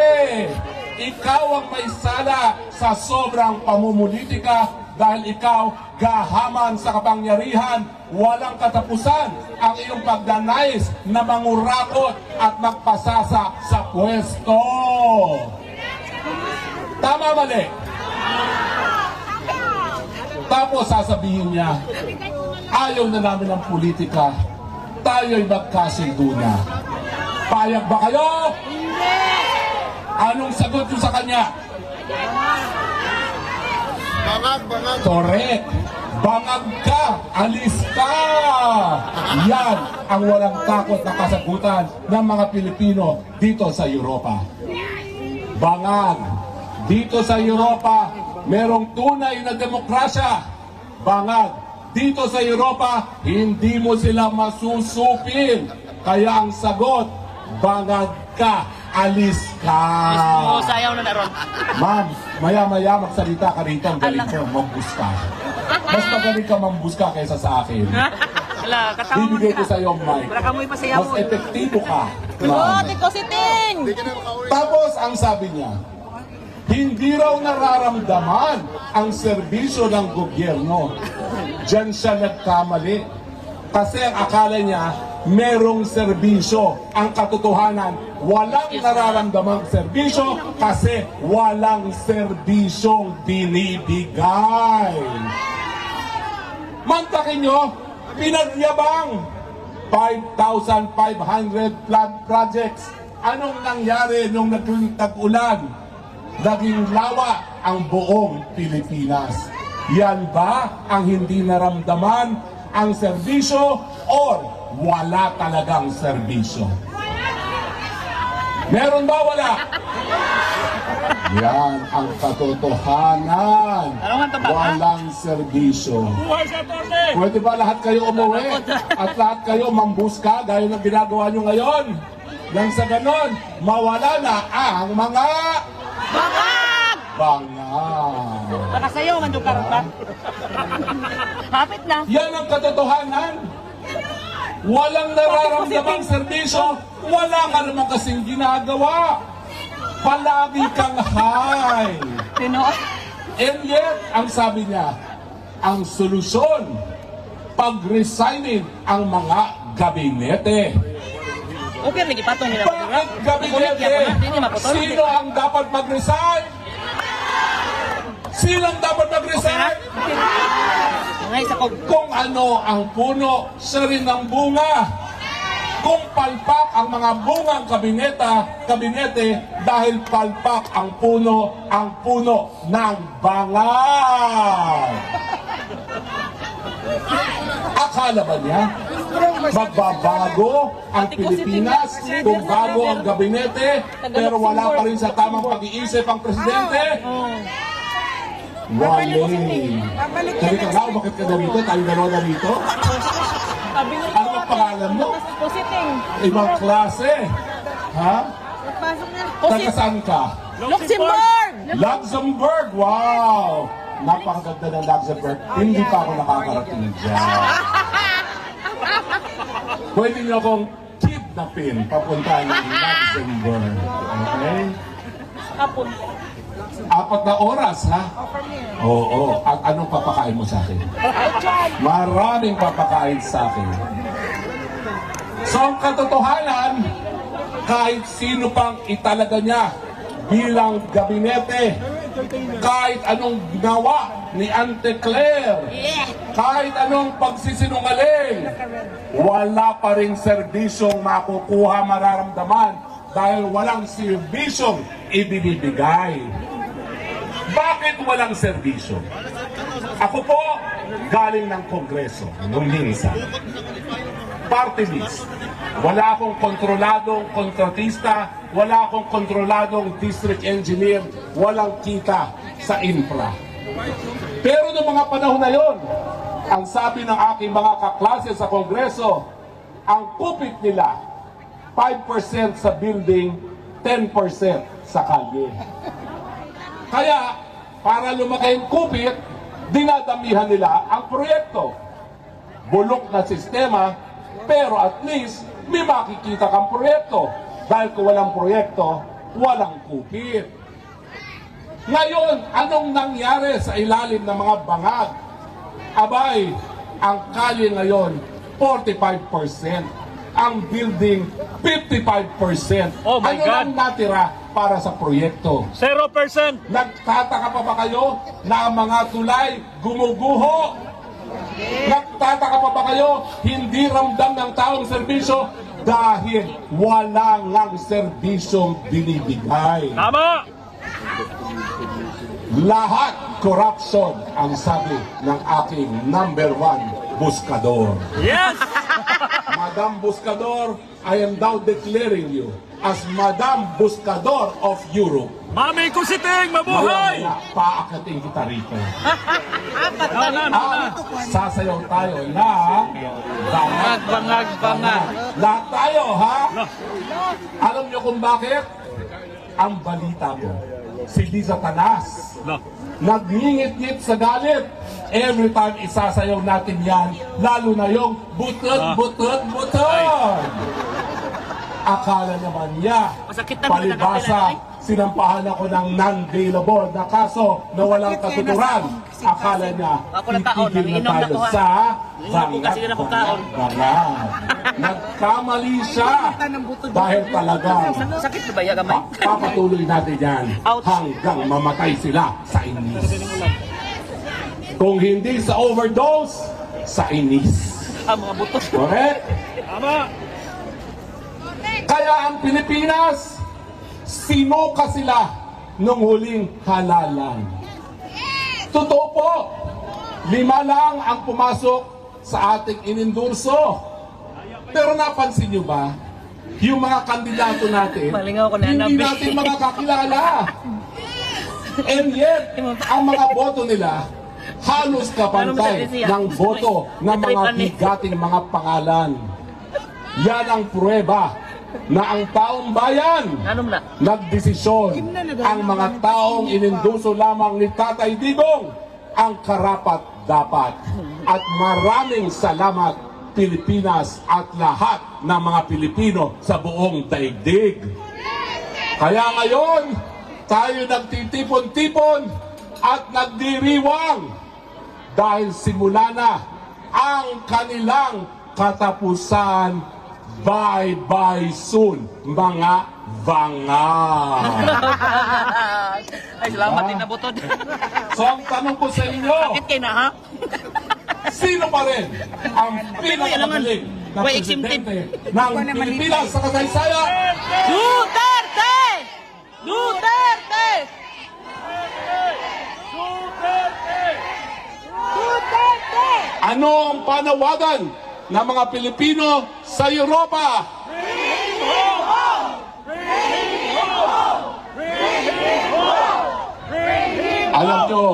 Speaker 7: Ikaw ang may sala sa sobrang pamumulitika dahil ikaw gahaman sa kapangyarihan, walang katapusan ang iyong pagdanais na mangurakot at magpasasa sa pwesto. Tama mali? Tapos sasabihin niya, ayaw na namin ng politika, tayo'y magkasundo na. Payag ba kayo? Hindi! Anong sagot nyo sa kanya?
Speaker 4: Bangag, bangag.
Speaker 7: Correct! Bangag ka! Alis ka! Yan ang walang takot na kasagutan ng mga Pilipino dito sa Europa. Bangag! Dito sa Europa, merong tunay na demokrasya. Bangag! Dito sa Europa, hindi mo sila masusupin. Kaya ang sagot, bangag ka, alis ka.
Speaker 8: Sayaw na naroon.
Speaker 7: Ma'am, maya-maya magsalita ka rito. Ang galing ko, mambuska. Mas magaling ka mambuska kaysa sa akin.
Speaker 8: Wala, katawa mo
Speaker 7: Bibigay ko sa iyo, Mike.
Speaker 8: Wala ka mo ipasayaw
Speaker 7: Mas
Speaker 8: mo.
Speaker 7: epektibo ka,
Speaker 8: Oo,
Speaker 7: ma'am.
Speaker 8: Tito Siting!
Speaker 7: Tapos, ang sabi niya, hindi raw nararamdaman ang serbisyo ng gobyerno. Diyan siya nagkamali. Kasi ang akala niya, merong serbisyo. Ang katotohanan, walang nararamdamang serbisyo kasi walang serbisyong binibigay. Mantakin nyo, pinagyabang 5,500 flood projects. Anong nangyari nung nag-ulan? Naging lawa ang buong Pilipinas. Yan ba ang hindi naramdaman ang serbisyo or wala talagang serbisyo? Meron ba wala? Yan ang katotohanan. Walang serbisyo. Pwede ba lahat kayo umuwi at lahat kayo mambuska gaya ng ginagawa nyo ngayon? Nang sa ganon, mawala na ang mga bangag!
Speaker 8: Baka sa'yo, mandong karot. Hapit na.
Speaker 7: Yan ang katotohanan. Walang nararamdamang serbisyo, wala ka naman kasing ginagawa. Palagi kang high. And yet, ang sabi niya, ang solusyon, pag-resignin ang mga gabinete.
Speaker 8: Okay, lagi patong nila.
Speaker 7: Bakit gabinete? Sino ang dapat mag-resign? Sino ang dapat mag-resign?
Speaker 8: Ngay sa kog.
Speaker 7: Kung ano ang puno, siya rin ang bunga. Kung palpak ang mga bungang kabinete dahil palpak ang puno ng bangal. Akala ba niya magbabago ang Pilipinas kung bago ang gabinete pero wala pa rin sa tamang pag-iisip ang presidente? Wale. Sabi ka nga, bakit ka dito? Tayo dalawa na dito? Ano ang pangalan mo? Ibang klase. Ha? Taga saan ka?
Speaker 8: Luxembourg!
Speaker 7: Luxembourg! Wow! Napakaganda ng Luxembourg. Hindi pa ako nakakarating dyan. Pwede niyo akong kidnapin papunta ng Luxembourg. Okay? 4 na oras, ha? Oo. At anong papakain mo sa akin? Maraming papakain sa akin. So, ang katotohanan, kahit sino pang italaga niya bilang gabinete, kahit anong ginawa ni Ante Claire, kahit anong pagsisinungaling, wala pa rin serbisyong makukuha, mararamdaman dahil walang serbisyong ibinibigay. Bakit walang serbisyo? Ako po, galing ng Kongreso, nung minsan. Party list. Wala akong kontroladong kontratista, wala akong kontroladong district engineer, walang kita sa infra. Pero noong mga panahon na yon, ang sabi ng aking mga kaklase sa Kongreso, ang kupit nila, 5% sa building, 10% sa kalye. Kaya, para lumaki ang kupit, dinadamihan nila ang proyekto. Bulok na sistema, pero at least may makikita kang proyekto. Dahil kung walang proyekto, walang kupit. Ngayon, anong nangyari sa ilalim ng mga bangag? Abay, ang kalye ngayon, 45%. Ang building, 55%.
Speaker 8: Oh my
Speaker 7: ano
Speaker 8: God.
Speaker 7: lang natira para sa proyekto?
Speaker 8: 0%!
Speaker 7: Nagtataka pa ba kayo na ang mga tulay gumuguho? Nagtataka pa ba kayo hindi ramdam ng taong serbisyo dahil wala ngang serbisyong binibigay?
Speaker 8: Tama!
Speaker 7: Lahat corruption ang sabi ng aking #1 buskador.
Speaker 8: Yes!
Speaker 7: Madam Buscador, I am now declaring you as Madam Buscador of Europe.
Speaker 8: Mami Kusiting, mabuhay!
Speaker 7: Maya-maya, paakating kita rito.
Speaker 8: Na.
Speaker 7: Sasayaw tayo na
Speaker 8: Bangag.
Speaker 7: Lahat tayo, ha? Alam niyo kung bakit? Ang balita ko, si Liza Tanas, nagngingit-ngit sa galit. Every time isasayaw natin yan, lalo na yung butot. Akala naman niya, palibasa, sinampahan ako ng non-bailable na kaso na walang katuturan. Akala niya, itigil na tayo sa bangat. Nagkamali siya dahil talaga
Speaker 8: Sakit na ba ya gamay?
Speaker 7: papatuloy natin yan hanggang mamatay sila sa inis. Kung hindi sa overdose, sa inis.
Speaker 8: Mga butos.
Speaker 7: Correct?
Speaker 8: Tama!
Speaker 7: Kaya ang Pilipinas, sinuka sila nung huling halalan. Totoo po, 5 lang ang pumasok sa ating inendurso. Pero napansin nyo ba, yung mga kandidato natin, hindi natin makakakilala. And yet, ang mga boto nila, halos kapantay ng boto ng mga bigating mga pangalan. Yan ang pruweba na ang taong bayan nagdesisyon. Ang mga taong ininduso lamang ni Tatay Digong ang karapat-dapat. At maraming salamat Pilipinas at lahat ng mga Pilipino sa buong daigdig. Kaya ngayon, tayo nagtitipon-tipon at nagdiriwang dahil simula na ang kanilang katapusan bye-bye soon, mga vanga.
Speaker 8: Ay, salamat din na butod.
Speaker 7: So ang tanong ko sa inyo,
Speaker 8: Bakit kayo na, ha?
Speaker 7: sino pa rin ang pinakamagaling na
Speaker 8: Wait, exempted.
Speaker 7: presidente ng Pilipinas sa kasaysayan?
Speaker 8: Duterte! Duterte!
Speaker 7: Ano ang panawagan ng mga Pilipino sa Europa? Alam nyo,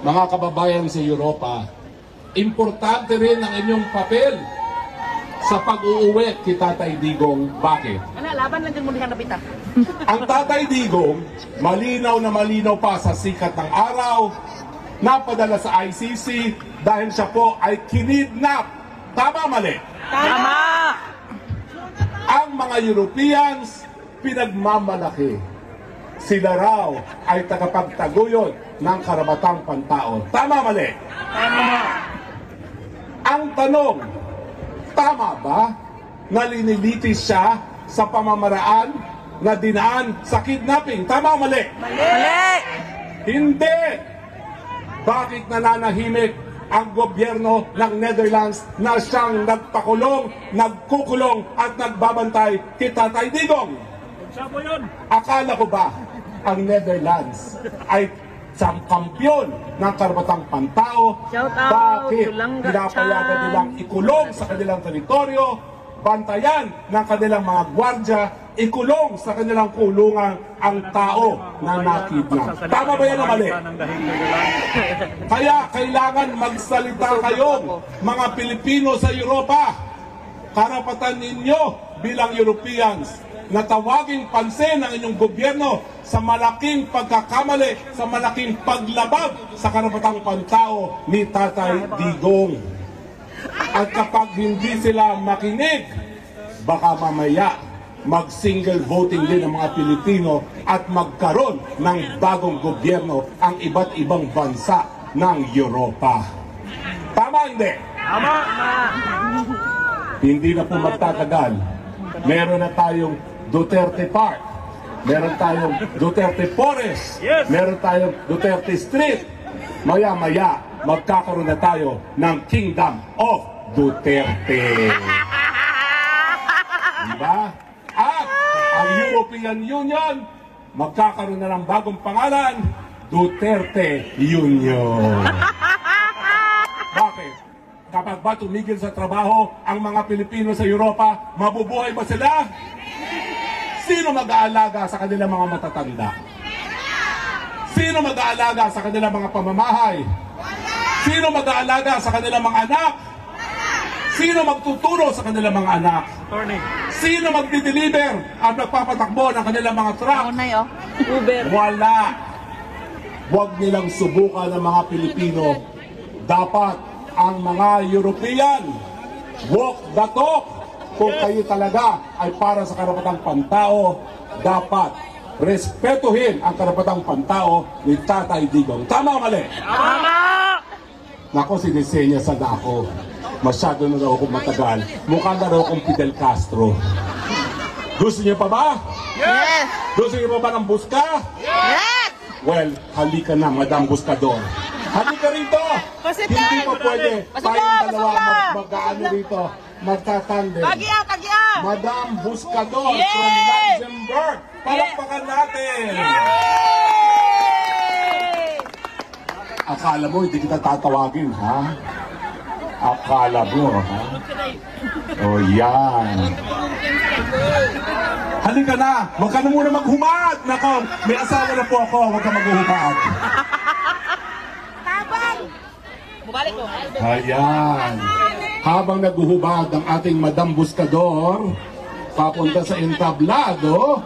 Speaker 7: mga kababayan sa Europa, importante rin ang inyong papel sa pag-uuwi kay Tatay Digong. Bakit?
Speaker 8: Ano, laban lang din mo na pita.
Speaker 7: Ang Tatay Digong, malinaw na malinaw pa sa sikat ng araw, napadala sa ICC dahil siya po ay kinidnap. Tama, mali?
Speaker 8: Tama!
Speaker 7: Ang mga Europeans, pinagmamalaki. Sila raw ay tagapagtaguyod ng karabatang pantao. Tama, mali?
Speaker 8: Tama!
Speaker 7: Ang tanong, tama ba na linilitis siya sa pamamaraan na dinaan sa kidnapping? Tama o mali?
Speaker 8: Mali!
Speaker 7: Hindi! Bakit nananahimik ang gobyerno ng Netherlands na siyang nagpakulong, nagkukulong at nagbabantay kay Tatay Digong?
Speaker 8: Sabo yun!
Speaker 7: Akala ko ba ang Netherlands ay kampyon ng karabatang pantao?
Speaker 8: Shout out,
Speaker 7: Bakit
Speaker 8: Tulanga
Speaker 7: pinapayagan
Speaker 8: Chan.
Speaker 7: nilang ikulong sa kanilang teritoryo, bantayan ng kanilang mga gwardya, ikulong sa kanilang kulungan ang tao na nakidnap? Tama ba yan o mali? Kaya kailangan magsalita kayo, mga Pilipino sa Europa. Karapatan ninyo bilang Europeans na tawaging pansin ng inyong gobyerno sa malaking pagkakamali, sa malaking paglabag sa karapatang pantao ni Tatay Digong. At kapag hindi sila makinig, baka mamaya mag-single voting din ang mga Pilipino at magkaroon ng bagong gobyerno ang iba't ibang bansa ng Europa. Tama hindi?
Speaker 8: Tama!
Speaker 7: Hindi na po magtatagal. Meron na tayong Duterte Park. Meron tayong Duterte Forest.
Speaker 8: Yes.
Speaker 7: Meron tayong Duterte Street. Maya-maya, magkakaroon na tayo ng Kingdom of Duterte. Diba? At ang European Union, magkakaroon na ng bagong pangalan, Duterte Union. Bakit? Kapag ba tumigil sa trabaho ang mga Pilipino sa Europa, mabubuhay ba sila? Sino mag-aalaga sa kanilang mga matatanda? Sino mag-aalaga sa kanilang mga pamamahay? Sino mag-aalaga sa kanilang mga anak? Sino magtuturo sa kanilang mga anak? Sino magdi-deliver at magpapatakbo ng kanilang mga truck?
Speaker 8: Uber.
Speaker 7: Wala. Huwag nilang subukan ng mga Pilipino. Dapat ang mga European walk the talk. Kung kayo talaga ay para sa karapatang pantao, dapat respetuhin ang karapatang pantao ni Tatay Digong. Tama o mali?
Speaker 8: Tama!
Speaker 7: Nako, sinisenya sa dako. Masyado na raw akong matagal. Mukha na raw akong Fidel Castro. Gusto niyo pa ba?
Speaker 8: Yes!
Speaker 7: Gusto niyo pa ba ng buska?
Speaker 8: Yes!
Speaker 7: Well, halika na, Madam Buscador. Halika rito! Hindi pa pwede tayong dalawa mag-ano rito. Magtatandem.
Speaker 8: Pag-iam! Pag-iam!
Speaker 7: Madam Buscador
Speaker 8: Yay!
Speaker 7: from Luxembourg. Palakpakan natin. Akala mo hindi kita tatawagin, ha? Akala mo, ha? O yan. Halika na. Huwag ka na muna maghumad. Nako, may asawa na po ako. Huwag ka maghumad.
Speaker 8: Bumalik ko.
Speaker 7: Ayan. Habang naguhubad ang ating Madam Buscador, papunta sa entablado.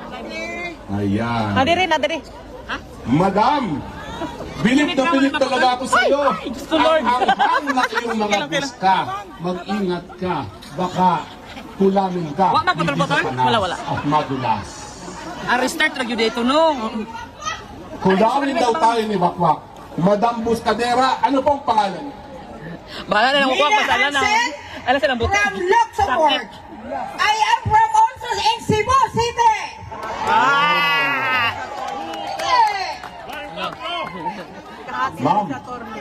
Speaker 7: Ayan.
Speaker 8: Nadiri, nadiri.
Speaker 7: Madam, bilib na bilib talaga ako sa iyo.
Speaker 8: Lord.
Speaker 7: Ang na iyong mga buska. Mag-ingat ka. Baka kulamin ka.
Speaker 8: Wala na
Speaker 7: hindi
Speaker 8: control
Speaker 7: sa
Speaker 8: button?
Speaker 7: panas
Speaker 8: Wala, wala.
Speaker 7: at madulas.
Speaker 8: Ang restart lagi dito, no?
Speaker 7: Kulawin daw tayo ni Bakwak. Madam Buscadera, ano pong pangalan?
Speaker 8: Baka na lang ko pasala na. Ano silang buto?
Speaker 9: From Luxembourg. I am
Speaker 8: in Cebu City.
Speaker 7: Ma'am,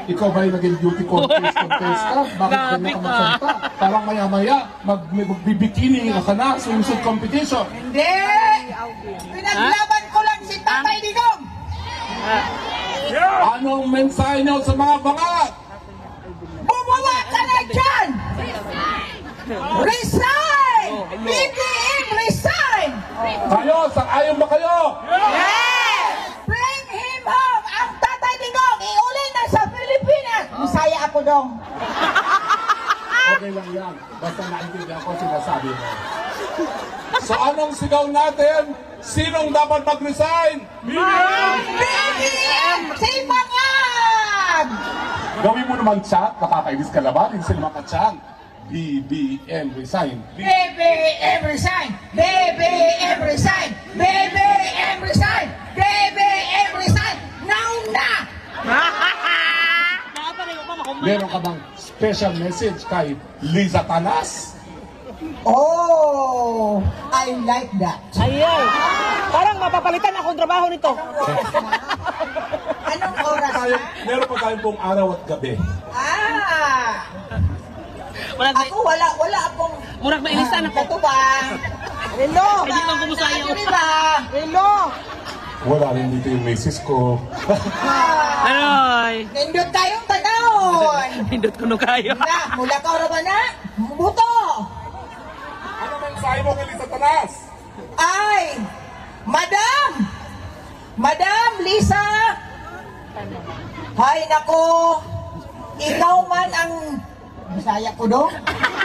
Speaker 7: ikaw ba yung naging beauty contest ka? Bakit ganyan ka magsalita? Parang maya-maya, magbibikini ka na sa swimsuit competition.
Speaker 8: Hindi! Pinaglaban ko lang si Tatay Digong!
Speaker 7: Anong mensahe niyo sa mga bangat?
Speaker 8: Bumuwa ka na dyan! Resign! BBM, resign!
Speaker 7: Kayo, sang-ayon ba kayo?
Speaker 8: Yes! Bring him home! Ang Tatay Digong, iuli na sa Pilipinas! Masaya ako dong.
Speaker 7: Okay lang yan. Basta naintindihan ko sinasabi mo. So anong sigaw natin? Sinong dapat mag-resign?
Speaker 8: BBM, simangan!
Speaker 7: Gawin mo naman chat, nakakainis ka naman, hindi sila makachang. BBM resign.
Speaker 8: BBM resign! BBM resign! BBM resign! BBM resign! Now na!
Speaker 7: Meron ka bang special message kay Liza Tanas?
Speaker 8: Oh, I like that.
Speaker 9: Ayay! Parang mapapalitan akong trabaho nito.
Speaker 8: Anong oras na?
Speaker 7: Meron pa tayong pong araw at gabi.
Speaker 8: Ah! Ako wala akong...
Speaker 9: Murag mailisan ako.
Speaker 8: Ito ba? Hello!
Speaker 9: Hindi kang kumusayaw.
Speaker 8: Ano ba? Hello!
Speaker 7: Wala rin dito yung misis ko.
Speaker 9: Anoy!
Speaker 8: Nindot tayong tanawon!
Speaker 9: Pindot ko no kayo.
Speaker 8: Na, mula ka ba na? Buto!
Speaker 7: Ano mensahe mo kay Liza Tanas?
Speaker 8: Ay! Madam! Madam Lisa! Hay nako! Ikaw man ang... Bisaya ko do?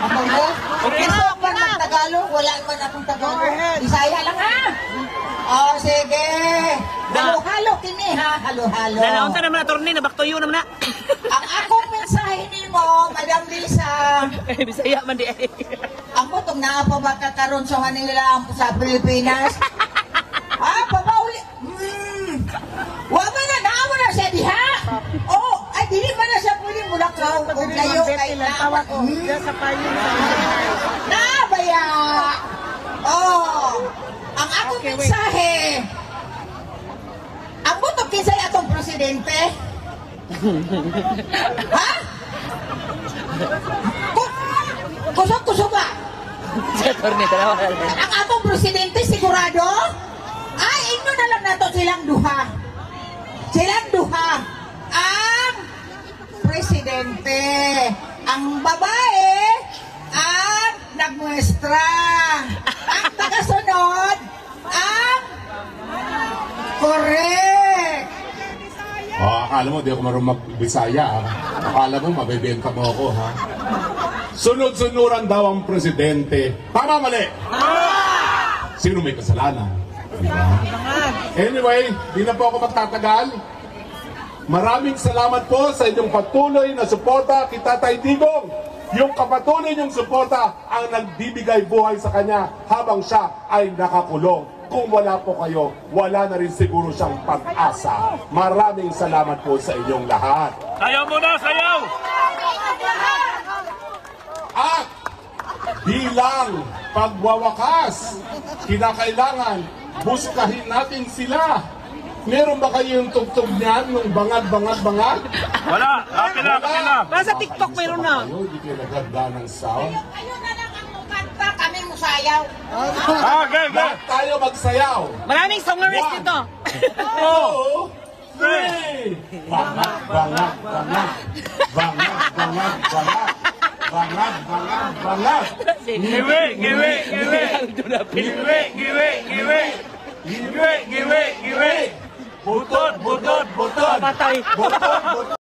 Speaker 8: Ako mo? Gusto ka ng Tagalog? Wala man akong Tagalog. Bisaya lang ha? Oh, sige. Halo-halo kini ha? Halo-halo.
Speaker 9: Nanaon sa naman na torni, nabaktoyo naman na.
Speaker 8: Ang akong mensahe ni mo, Madam Lisa,
Speaker 9: Bisaya man di ay.
Speaker 8: ang butong na pa ba kakaroon sa Manila sa Pilipinas? Papauli. Wama na, naawa na siya diha. Oh, ay dili man na siya pwede mula ka. Huwag layo kay naawa. Nabaya. Oh, ang akong mensahe, ang butong kinsay atong presidente. Ha? Kusog-kusog ba?
Speaker 9: Sa torni, dalawa.
Speaker 8: Ang atong presidente sigurado? Ay, inyo na lang nato silang duha. Silang duha. Ang presidente. Ang babae, ang nagmuestra. Ang tagasunod, ang correct.
Speaker 7: Akala mo, di ako marunong mag-Bisaya. Akala mo, mabibenta mo ako, ha? Sunod-sunuran daw ang presidente. Tama, mali! Sino may kasalanan? Diba? Anyway, di na po ako magtatagal. Maraming salamat po sa inyong patuloy na suporta kay Tatay Digong. Yung kapatuloy niyong suporta ang nagbibigay buhay sa kanya habang siya ay nakakulong. Kung wala po kayo, wala na rin siguro siyang pag-asa. Maraming salamat po sa inyong lahat.
Speaker 10: Sayaw muna, sayaw!
Speaker 7: At bilang pagwawakas, kinakailangan buskahin natin sila. Meron ba kayong tugtog niyan nung bangad?
Speaker 10: Wala! Akin na, akin na!
Speaker 9: Nasa TikTok mayroon na.
Speaker 7: Ayaw, di kayo naganda ng sound.
Speaker 8: Kayo na lang ang mukanta, kami musayaw.
Speaker 10: Okay, okay!
Speaker 7: Lahat tayo magsayaw.
Speaker 9: Maraming songeries dito.
Speaker 7: 2, 3! Bangag, bangag, bangag. Bangag, bangag, bangag. Bangag, bangag, bangag.
Speaker 10: Giwe, giwe, giwe! Giwe, giwe, giwe! Giwe, giwe, giwe! Butot, butot, butot!
Speaker 9: Patay.
Speaker 7: Butot, butot.